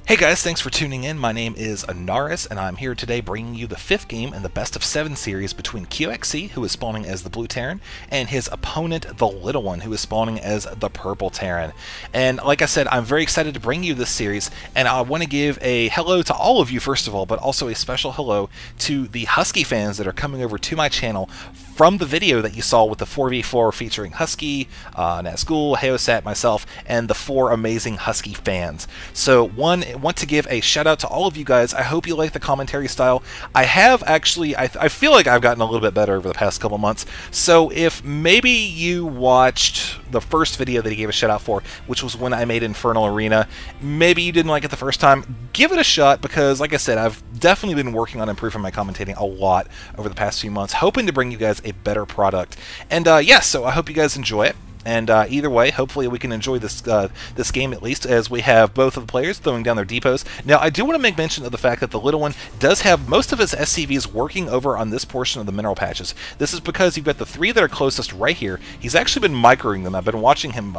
Hey guys, thanks for tuning in. My name is Anaris, and I'm here today bringing you the 5th game in the Best of 7 series between QXC, who is spawning as the Blue Terran, and his opponent, the Little One, who is spawning as the Purple Terran. And like I said, I'm very excited to bring you this series, and I want to give a hello to all of you first of all, but also a special hello to the Husky fans that are coming over to my channel from the video that you saw with the 4v4 featuring Husky, Nazgul, Heosat, myself, and the 4 amazing Husky fans. So want to give a shout out to all of you guys. I hope you like the commentary style. I have actually, I feel like I've gotten a little bit better over the past couple months. So if maybe you watched the first video that he gave a shout out for, which was when I made Infernal Arena, maybe you didn't like it the first time, give it a shot, because like I said, I've definitely been working on improving my commentating a lot over the past few months, hoping to bring you guys a better product. And yeah, so I hope you guys enjoy it. And either way, hopefully we can enjoy this this game at least, as we have both of the players throwing down their depots. Now, I do want to make mention of the fact that the Little One does have most of his SCVs working over on this portion of the mineral patches. This is because you've got the 3 that are closest right here. He's actually been microing them. I've been watching him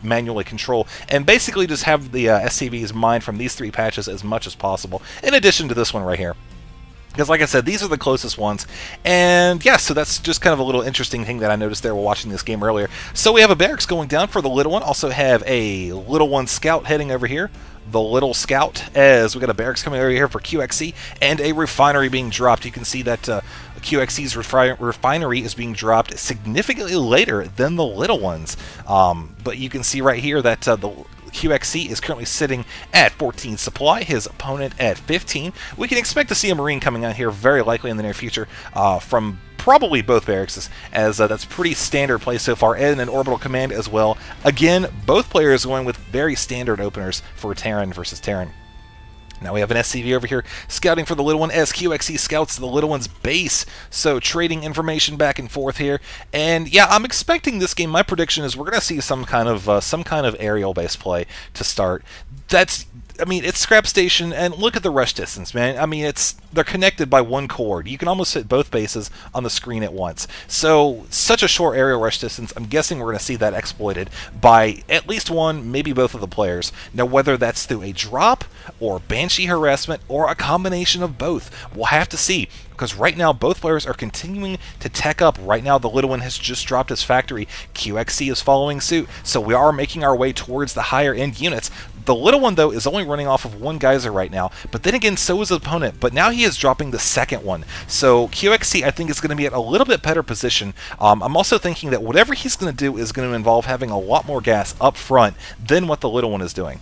manually control and basically just have the SCVs mined from these 3 patches as much as possible, in addition to this one right here. Because, like I said, these are the closest ones. And, yeah, so that's just kind of a little interesting thing that I noticed there while watching this game earlier. So we have a barracks going down for the Little One. Also have a Little One Scout heading over here. The Little Scout, as we got a barracks coming over here for QXC, and a refinery being dropped. You can see that QXC's refinery is being dropped significantly later than the Little One's. But you can see right here that the QXC is currently sitting at 14 supply, his opponent at 15. We can expect to see a Marine coming out here very likely in the near future from probably both barracks, as that's pretty standard play so far, and an orbital command as well. Again, both players going with very standard openers for Terran versus Terran. Now we have an SCV over here scouting for the Little One as QXC scouts the Little One's base. So trading information back and forth here. And yeah, I'm expecting this game. My prediction is we're going to see some kind of aerial based play to start. I mean, it's Scrap Station, and look at the rush distance, man. I mean, they're connected by one cord. You can almost hit both bases on the screen at once. So, such a short aerial rush distance, I'm guessing we're going to see that exploited by at least one, maybe both of the players. Now, whether that's through a drop, or Banshee harassment, or a combination of both, we'll have to see. Because right now, both players are continuing to tech up. Right now, the Little One has just dropped his factory. QXC is following suit, so we are making our way towards the higher-end units. The Little One, though, is only running off of 1 geyser right now, but then again, so is his opponent. But now he is dropping the second one. So QXC, I think, is going to be at a little bit better position. I'm also thinking that whatever he's going to do is going to involve having a lot more gas up front than what the Little One is doing.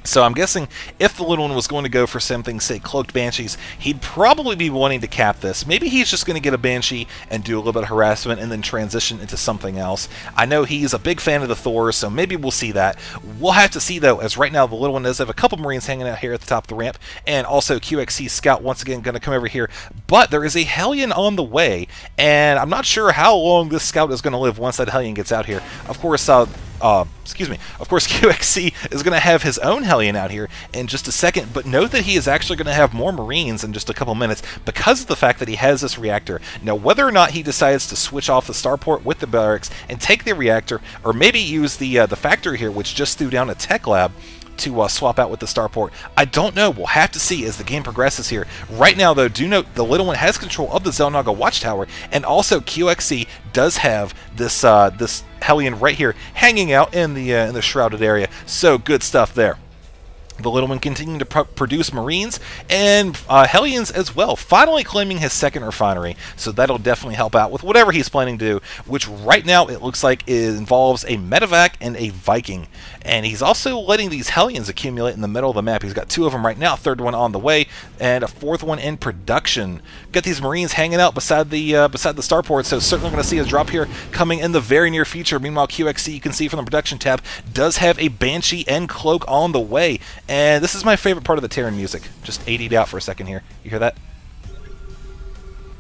So I'm guessing if the Little One was going to go for something, say, Cloaked Banshees, he'd probably be wanting to cap this. Maybe he's just going to get a Banshee and do a little bit of harassment and then transition into something else. I know he's a big fan of the Thor, so maybe we'll see that. We'll have to see, though, as right now the Little One does have a couple Marines hanging out here at the top of the ramp, and also QXC Scout once again going to come over here. But there is a Hellion on the way, and I'm not sure how long this Scout is going to live once that Hellion gets out here. Of course, of course, QXC is going to have his own Hellion out here in just a second, but note that he is actually going to have more Marines in just a couple minutes because of the fact that he has this reactor. Now, whether or not he decides to switch off the starport with the barracks and take the reactor, or maybe use the factory here, which just threw down a tech lab, to swap out with the starport, I don't know. We'll have to see as the game progresses here. Right now, though, do note the Little One has control of the Xel'Naga Watchtower, and also QXC does have this this Hellion right here hanging out in the shrouded area. So good stuff there. The Little One continuing to produce Marines and Hellions as well, finally claiming his second refinery, so that'll definitely help out with whatever he's planning to do, which right now it looks like it involves a Medevac and a Viking. And he's also letting these Hellions accumulate in the middle of the map. He's got 2 of them right now, 3rd one on the way, and a 4th one in production. Got these Marines hanging out beside the starport, so certainly going to see a drop here coming in the very near future. Meanwhile, QXC, you can see from the production tab, does have a Banshee and Cloak on the way. And this is my favorite part of the Terran music. Just AD'd out for a second here. You hear that?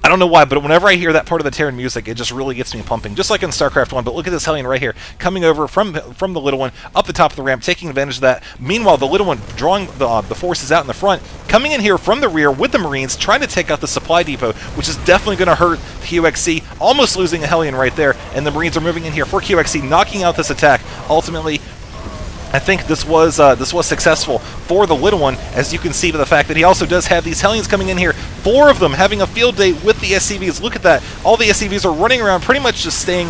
I don't know why, but whenever I hear that part of the Terran music, it just really gets me pumping, just like in Starcraft 1. But look at this Hellion right here, coming over from the Little One, up the top of the ramp, taking advantage of that. Meanwhile, the Little One drawing the forces out in the front, coming in here from the rear with the Marines, trying to take out the supply depot, which is definitely going to hurt QXC, almost losing a Hellion right there. And the Marines are moving in here for QXC, knocking out this attack. Ultimately, I think this was successful for the little one, as you can see by the fact that he also does have these Hellions coming in here. 4 of them having a field day with the SCVs. Look at that. All the SCVs are running around, pretty much just staying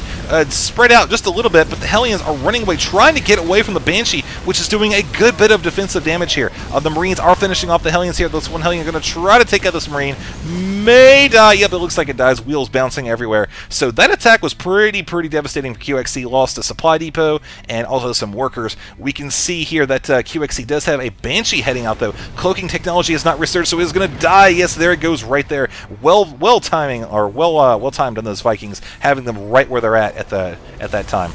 spread out just a little bit, but the Hellions are running away, trying to get away from the Banshee, which is doing a good bit of defensive damage here. The Marines are finishing off the Hellions here. This one Hellion going to try to take out this Marine. May die. Yep, it looks like it dies. Wheels bouncing everywhere. So that attack was pretty devastating for QXC. Lost a supply depot and also some workers. We can see here that QXC does have a Banshee heading out, though. Cloaking technology is not researched, so he's going to die. Yes, there it goes right there. Well timed on those Vikings, having them right where they're at that time.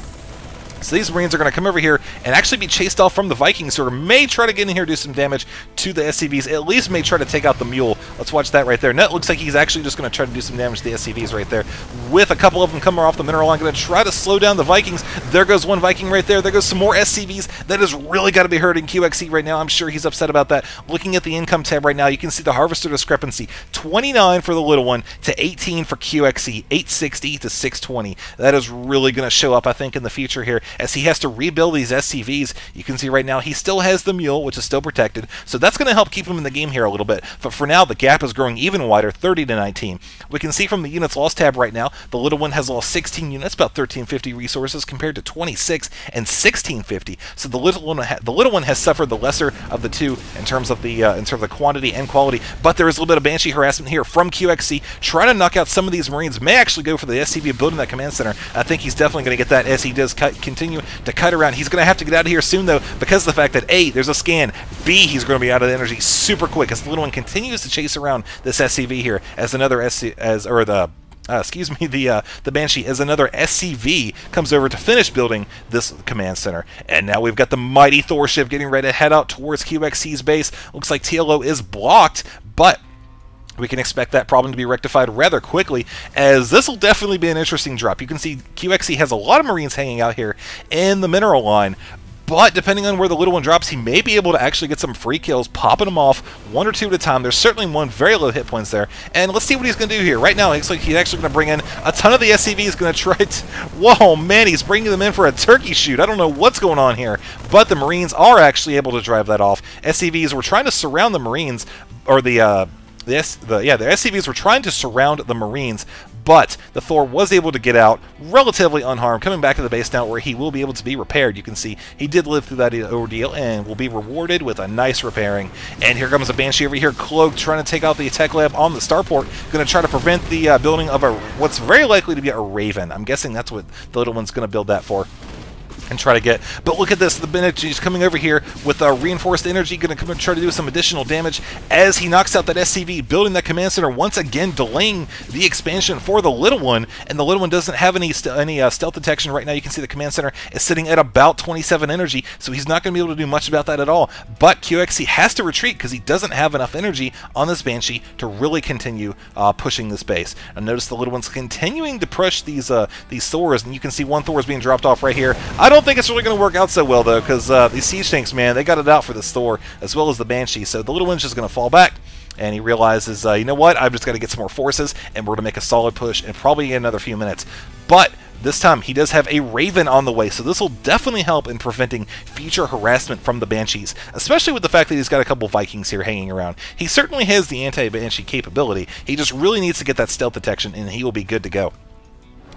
So these Marines are going to come over here and actually be chased off from the Vikings, who may try to get in here and do some damage to the SCVs. At least may try to take out the Mule. Let's watch that right there. Now it looks like he's actually just going to try to do some damage to the SCVs right there, with a couple of them coming off the mineral line. Going to try to slow down the Vikings. There goes one Viking right there. There goes some more SCVs. That has really got to be hurting QXC right now. I'm sure he's upset about that. Looking at the income tab right now, you can see the Harvester discrepancy. 29 for the little one to 18 for QXC. 860 to 620. That is really going to show up, I think, in the future here, as he has to rebuild these SCVs. You can see right now he still has the Mule, which is still protected, so that's going to help keep him in the game here a little bit. But for now, the gap is growing even wider, 30 to 19. We can see from the units lost tab right now, the little one has lost 16 units, about 1350 resources compared to 26 and 1650. So the little one has suffered the lesser of the two in terms of the quantity and quality. But there is a little bit of Banshee harassment here from QXC, trying to knock out some of these Marines. May actually go for the SCV building that command center. I think he's definitely going to get that, as he does continue to cut around. He's going to have to get out of here soon, though, because of the fact that A, there's a scan, B, he's going to be out of the energy super quick, as the little one continues to chase around this SCV here, as another the Banshee, as another SCV comes over to finish building this command center. And now we've got the mighty Thor ship getting ready to head out towards QXC's base. Looks like TLO is blocked, but we can expect that problem to be rectified rather quickly, as this will definitely be an interesting drop. You can see QXC has a lot of Marines hanging out here in the mineral line, but depending on where the little one drops, he may be able to actually get some free kills, popping them off 1 or 2 at a time. There's certainly one very low hit points there, and let's see what he's going to do here. Right now, it looks like he's actually going to bring in a ton of the SCVs. Going to try to... Whoa, man, he's bringing them in for a turkey shoot. I don't know what's going on here, but the Marines are actually able to drive that off. SCVs were trying to surround the Marines, or the SCVs were trying to surround the Marines, but the Thor was able to get out relatively unharmed, coming back to the base now, where he will be able to be repaired. You can see he did live through that ordeal and will be rewarded with a nice repairing. And here comes a Banshee over here, cloaked, trying to take out the tech lab on the starport, going to try to prevent the building of what's very likely to be a Raven. I'm guessing that's what the little one's going to build that for and try to get. But look at this, the Banshee is coming over here with reinforced energy, going to come and try to do some additional damage as he knocks out that SCV, building that command center, once again delaying the expansion for the little one. And the little one doesn't have any stealth detection right now. You can see the command center is sitting at about 27 energy, so he's not going to be able to do much about that at all. But QXC has to retreat because he doesn't have enough energy on this Banshee to really continue pushing this base. And notice the little one's continuing to push these Thors, and you can see one Thor is being dropped off right here. I don't think it's really going to work out so well, though, because these siege tanks, man, they got it out for this Thor as well as the Banshee. So the little one's just going to fall back, and he realizes, you know what, I've just got to get some more forces, and we're going to make a solid push in probably another few minutes. But this time, he does have a Raven on the way, so this will definitely help in preventing future harassment from the Banshees, especially with the fact that he's got a couple Vikings here hanging around. He certainly has the anti-Banshee capability. He just really needs to get that stealth detection, and he will be good to go.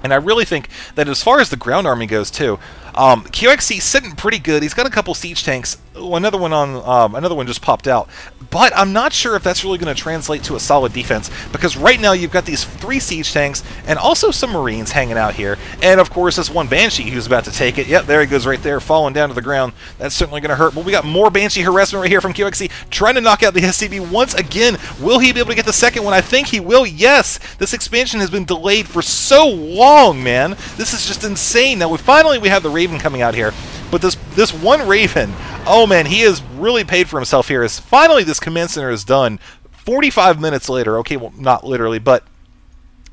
And I really think that as far as the ground army goes, too, QXC sitting pretty good. He's got a couple siege tanks. Ooh, another one just popped out. But I'm not sure if that's really going to translate to a solid defense, because right now you've got these 3 siege tanks and also some Marines hanging out here. And of course, this one Banshee who's about to take it. Yep, there he goes right there, falling down to the ground. That's certainly going to hurt. But we got more Banshee harassment right here from QXC, trying to knock out the SCV once again. Will he be able to get the second one? I think he will. Yes! This expansion has been delayed for so long, man. This is just insane. Now, finally we have the Raven coming out here. But this one Raven, oh man, he has really paid for himself here, as finally this command center is done. 45 minutes later, okay, well, not literally, but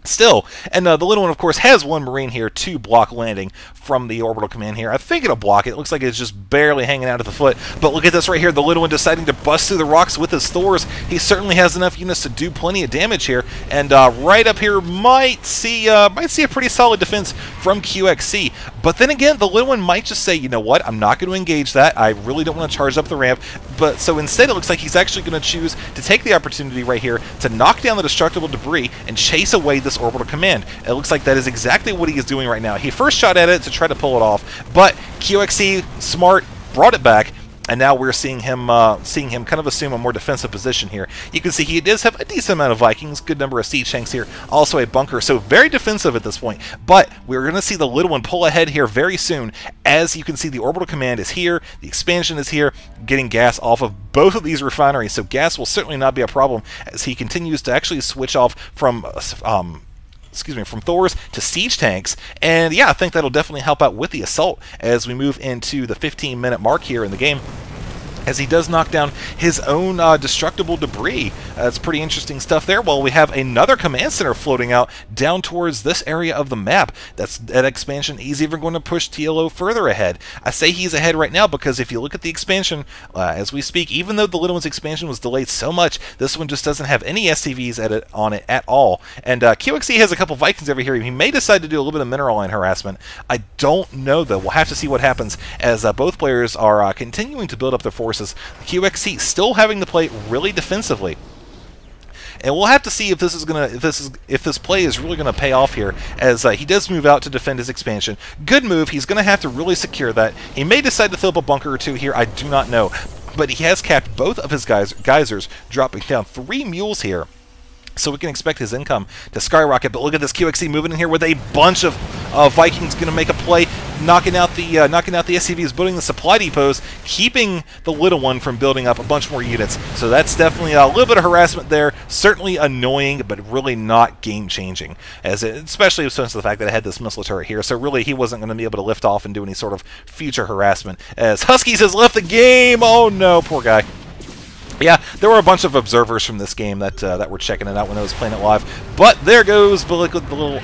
Still, and the little one, of course, has one Marine here to block landing from the orbital command here. I think it'll block it. It looks like it's just barely hanging out at the foot. But look at this right here. The little one deciding to bust through the rocks with his Thors. He certainly has enough units to do plenty of damage here. And right up here might see a pretty solid defense from QXC. But then again, the little one might just say, you know what, I'm not going to engage that. I really don't want to charge up the ramp. But so instead, it looks like he's actually going to choose to take the opportunity right here to knock down the destructible debris and chase away this orbital command. It looks like that is exactly what he is doing right now. He first shot at it to try to pull it off, but QXC, smart, brought it back, and now we're seeing him kind of assume a more defensive position here. You can see he does have a decent amount of Vikings, good number of siege tanks here, also a bunker, so very defensive at this point. But we're going to see the little one pull ahead here very soon. As you can see, the orbital command is here, the expansion is here, getting gas off of both of these refineries, so gas will certainly not be a problem as he continues to actually switch off from from Thors to siege tanks. And yeah, I think that'll definitely help out with the assault as we move into the 15-minute mark here in the game, as he does knock down his own destructible debris. That's pretty interesting stuff there. Well, we have another command center floating out down towards this area of the map. That expansion, he's even going to push TLO further ahead. I say he's ahead right now because if you look at the expansion as we speak, even though the little one's expansion was delayed so much, this one just doesn't have any SCVs on it at all. And QXC has a couple Vikings over here. He may decide to do a little bit of mineral line harassment. I don't know, though. We'll have to see what happens as both players are continuing to build up their forces. The QXC still having to play really defensively. And we'll have to see if this play is really going to pay off here, as he does move out to defend his expansion. Good move. He's going to have to really secure that. He may decide to fill up a bunker or two here. I do not know. But he has capped both of his geysers, dropping down 3 mules here. So we can expect his income to skyrocket. But look at this QXC moving in here with a bunch of Vikings going to make a play, knocking out the SCVs, building the supply depots, keeping the little one from building up a bunch more units. So that's definitely a little bit of harassment there. Certainly annoying, but really not game-changing, especially since the fact that I had this missile turret here. So really, he wasn't going to be able to lift off and do any sort of future harassment. As Huskies has left the game. Oh no, poor guy. Yeah, there were a bunch of observers from this game that were checking it out when I was playing it live. But there goes the little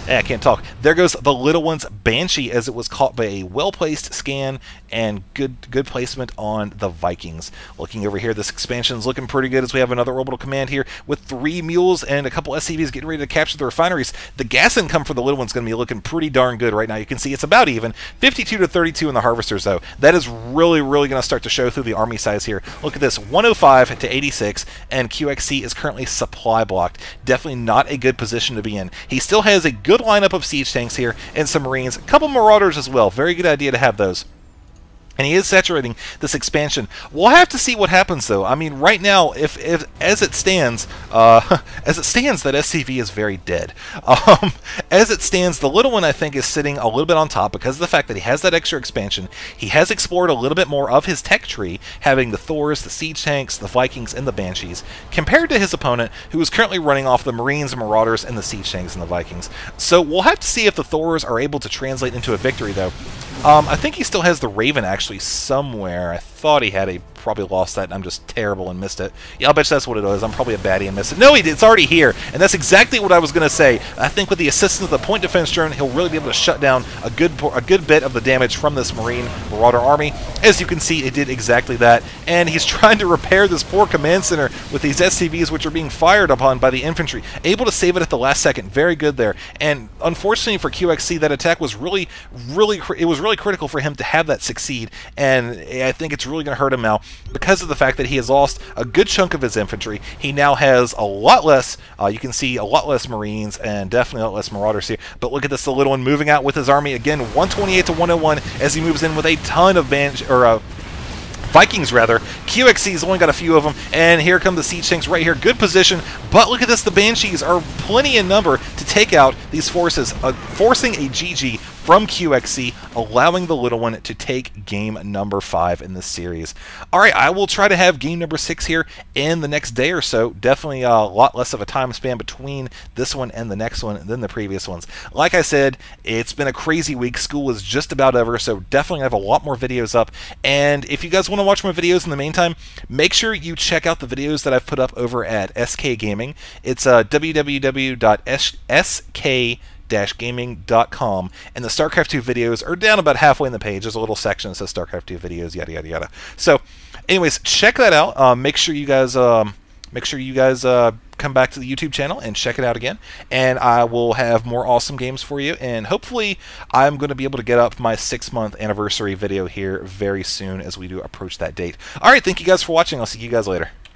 I can't talk. There goes the little one's Banshee, as it was caught by a well-placed scan and good placement on the Vikings. Looking over here, this expansion is looking pretty good as we have another orbital command here with 3 mules and a couple SCVs getting ready to capture the refineries. The gas income for the little one's going to be looking pretty darn good right now. You can see it's about even, 52 to 32 in the harvesters, though. That is really going to start to show through the army size here. Look at this, 105 to 86, and QXC is currently supply blocked. Definitely not a good position to be in. He still has a good lineup of siege tanks here and some Marines, a couple Marauders as well. Very good idea to have those. And he is saturating this expansion. We'll have to see what happens, though. I mean, right now, if as it stands, that SCV is very dead. As it stands, the little one, I think, is sitting a little bit on top because of the fact that he has that extra expansion. He has explored a little bit more of his tech tree, having the Thors, the siege tanks, the Vikings, and the Banshees, compared to his opponent, who is currently running off the Marines, Marauders, and the siege tanks and the Vikings. So we'll have to see if the Thors are able to translate into a victory, though. I think he still has the Raven, actually, somewhere. I thought he had probably lost that, and I'm just terrible and missed it. Yeah, I'll bet you that's what it was. I'm probably a baddie and missed it. No, it's already here, and that's exactly what I was going to say. I think with the assistance of the point defense drone, he'll really be able to shut down a good bit of the damage from this Marauder army. As you can see, it did exactly that, and he's trying to repair this poor command center with these SCVs, which are being fired upon by the infantry. Able to save it at the last second. Very good there. And unfortunately for QXC, that attack was really critical for him to have that succeed, and I think it's really going to hurt him now because of the fact that he has lost a good chunk of his infantry. He now has a lot less, you can see a lot less Marines and definitely a lot less Marauders here. But look at this, the little one moving out with his army again, 128 to 101 as he moves in with a ton of Vikings, rather. QXC's only got a few of them, and here come the siege tanks right here. Good position, but look at this. The Banshees are plenty in number to take out these forces, forcing a GG from QXC, allowing the little one to take game number 5 in this series. Alright, I will try to have game number 6 here in the next day or so. Definitely a lot less of a time span between this one and the next one than the previous ones. Like I said, it's been a crazy week. School is just about over, so definitely have a lot more videos up. And if you guys want to watch more videos in the meantime, make sure you check out the videos that I've put up over at SK Gaming. It's www.sk-gaming.com, and the Starcraft 2 videos are down about halfway in the page. There's a little section that says Starcraft 2 videos, yada yada yada. So, anyways, check that out. Make sure you guys come back to the YouTube channel and check it out again. And I will have more awesome games for you. And hopefully, I'm going to be able to get up my 6-month anniversary video here very soon as we do approach that date. All right, thank you guys for watching. I'll see you guys later.